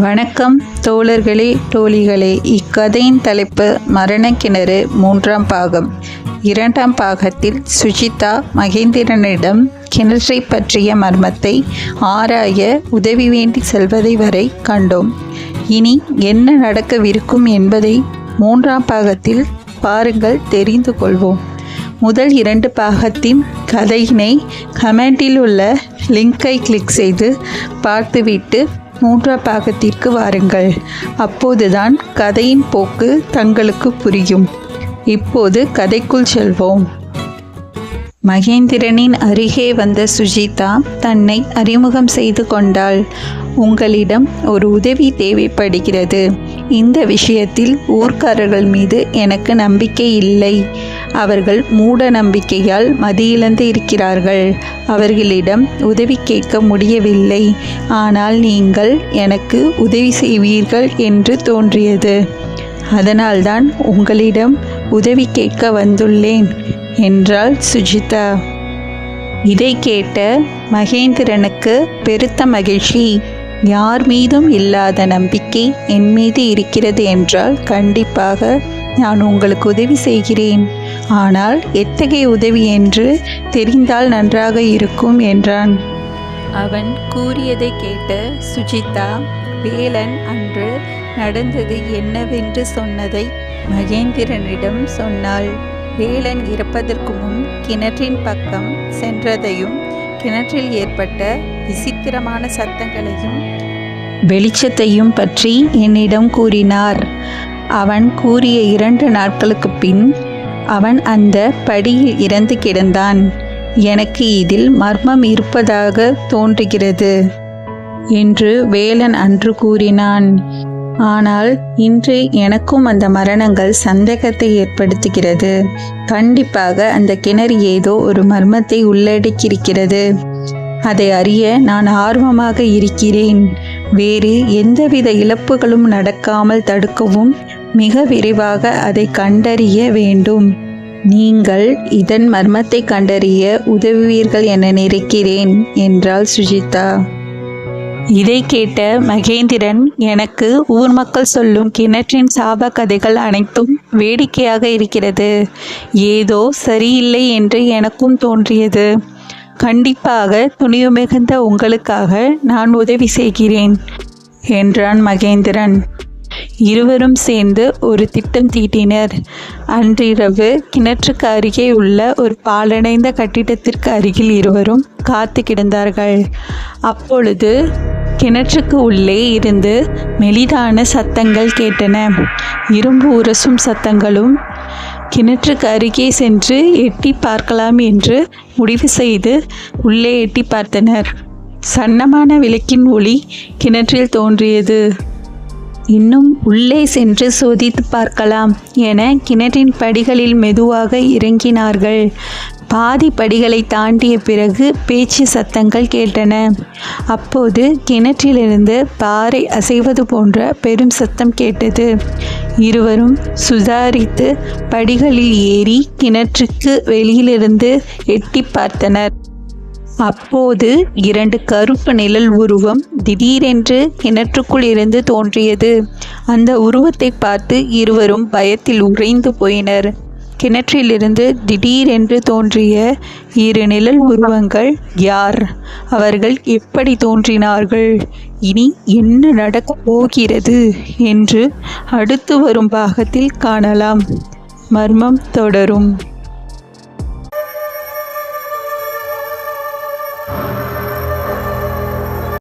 வணக்கம் தோழர்களே, தோழிகளே. இக்கதையின் தலைப்பு மரணக்கிணறு 3ஆம் பாகம். 2ஆம் பாகத்தில் சுஜிதா மகேந்திரனிடம் கிணற்றை பற்றிய மர்மத்தை ஆராய உதவி வேண்டி செல்வதை வரை கண்டோம். இனி என்ன நடக்கவிருக்கும் என்பதை 3ஆம் பாகத்தில் பாருங்கள், தெரிந்து கொள்வோம். முதல் 2 பாகத்தின் கதையினை கமெண்டில் உள்ள லிங்கை கிளிக் செய்து பார்த்துவிட்டு 3ஆம் பாகத்திற்கு வாருங்கள். அப்போதுதான் கதையின் போக்கு தங்களுக்கு புரியும். இப்போது கதைக்குள் செல்வோம். மகேந்திரனின் அருகே வந்த சுஜிதா தன்னை அறிமுகம் செய்து கொண்டாள். உங்களிடம் ஒரு உதவி தேவைப்படுகிறது. இந்த விஷயத்தில் ஊர்க்காரர்கள் மீது எனக்கு நம்பிக்கை இல்லை. அவர்கள் மூட நம்பிக்கையால் மதியிழந்து இருக்கிறார்கள். அவர்களிடம் உதவி கேட்க முடியவில்லை. ஆனால் நீங்கள் எனக்கு உதவி செய்வீர்கள் என்று தோன்றியது. அதனால்தான் உங்களிடம் உதவி கேட்க வந்துள்ளேன் என்றாள் சுஜிதா. இதை கேட்ட மகேந்திரனுக்கு பெருத்த மகிழ்ச்சி. யார் மீதும் இல்லாத நம்பிக்கை என் மீது இருக்கிறது என்றால் கண்டிப்பாக நான் உங்களுக்கு உதவி செய்கிறேன். ஆனால் எத்தகைய உதவி என்று தெரிந்தால் நன்றாக இருக்கும் என்றான். அவன் கூறியதை கேட்ட சுஜிதா வேலன் அன்று நடந்தது என்னவென்று சொன்னதை மகேந்திரனிடம் சொன்னாள். வேலன் இறப்பதற்கு முன் கிணற்றின் பக்கம் சென்றதையும் கிணற்றில் ஏற்பட்ட விசித்திரமான சத்தங்களையும் வெளிச்சத்தையும் பற்றி என்னிடம் கூறினார். அவன் கூறிய 2 நாட்களுக்கு பின் அவன் அந்த படியில் இறந்து கிடந்தான். எனக்கு இதில் மர்மம் இருப்பதாக தோன்றுகிறது என்று வேலன் அன்று கூறினான். ஆனால் இன்று எனக்கும் அந்த மரணங்கள் சந்தேகத்தை ஏற்படுத்துகிறது. கண்டிப்பாக அந்த கிணறு ஏதோ ஒரு மர்மத்தை உள்ளடக்கியிருக்கிறது. அதை அறிய நான் ஆர்வமாக இருக்கிறேன். வேறு எந்தவித இழப்புகளும் நடக்காமல் தடுக்கவும் மிக விரைவாக அதை கண்டறிய வேண்டும். நீங்கள் இதன் மர்மத்தை கண்டறிய உதவுவீர்கள் என நினைக்கிறேன் என்றாள் சுஜிதா. இதை கேட்ட மகேந்திரன், எனக்கு ஊர் மக்கள் சொல்லும் கிணற்றின் சாப கதைகள் அனைத்தும் வேடிக்கையாக இருக்கிறது. ஏதோ சரியில்லை என்று எனக்கும் தோன்றியது. கண்டிப்பாக துணிவு மிகுந்த உங்களுக்காக நான் உதவி செய்கிறேன் என்றான் மகேந்திரன். இருவரும் சேர்ந்து ஒரு திட்டம் தீட்டினர். அன்றிரவு கிணற்றுக்கு அருகே உள்ள ஒரு பாழடைந்த கட்டிடத்திற்கு அருகில் இருவரும் காத்து கிடந்தார்கள். அப்பொழுது கிணற்றுக்கு உள்ளே இருந்து மெலிதான சத்தங்கள் கேட்டன. இரும்பு உரசும் சத்தங்களும். கிணற்றுக்கு அருகே சென்று எட்டி பார்க்கலாம் என்று முடிவு செய்து உள்ளே எட்டி பார்த்தனர். சன்னமான விளக்கின் ஒளி கிணற்றில் தோன்றியது. இன்னும் உள்ளே சென்று சோதித்து பார்க்கலாம் என கிணற்றின் படிகளில் மெதுவாக இறங்கினார்கள். பாதி படிகளை தாண்டிய பிறகு பேச்சு சத்தங்கள் கேட்டன. அப்போது கிணற்றிலிருந்து பாறை அசைவது போன்ற பெரும் சத்தம் கேட்டது. இருவரும் சுதாரித்து படிகளில் ஏறி கிணற்றுக்கு வெளியிலிருந்து எட்டி பார்த்தனர். அப்போது 2 கருப்பு நிழல் உருவம் திடீரென்று கிணற்றுக்குள் இருந்து தோன்றியது. அந்த உருவத்தை பார்த்து இருவரும் பயத்தில் உறைந்து போயினர். கிணற்றிலிருந்து திடீரென்று தோன்றிய 2 நிழல் உருவங்கள் யார்? அவர்கள் எப்படி தோன்றினார்கள்? இனி என்ன நடக்கப் போகிறது என்று அடுத்து வரும் பாகத்தில் காணலாம். மர்மம் தொடரும்.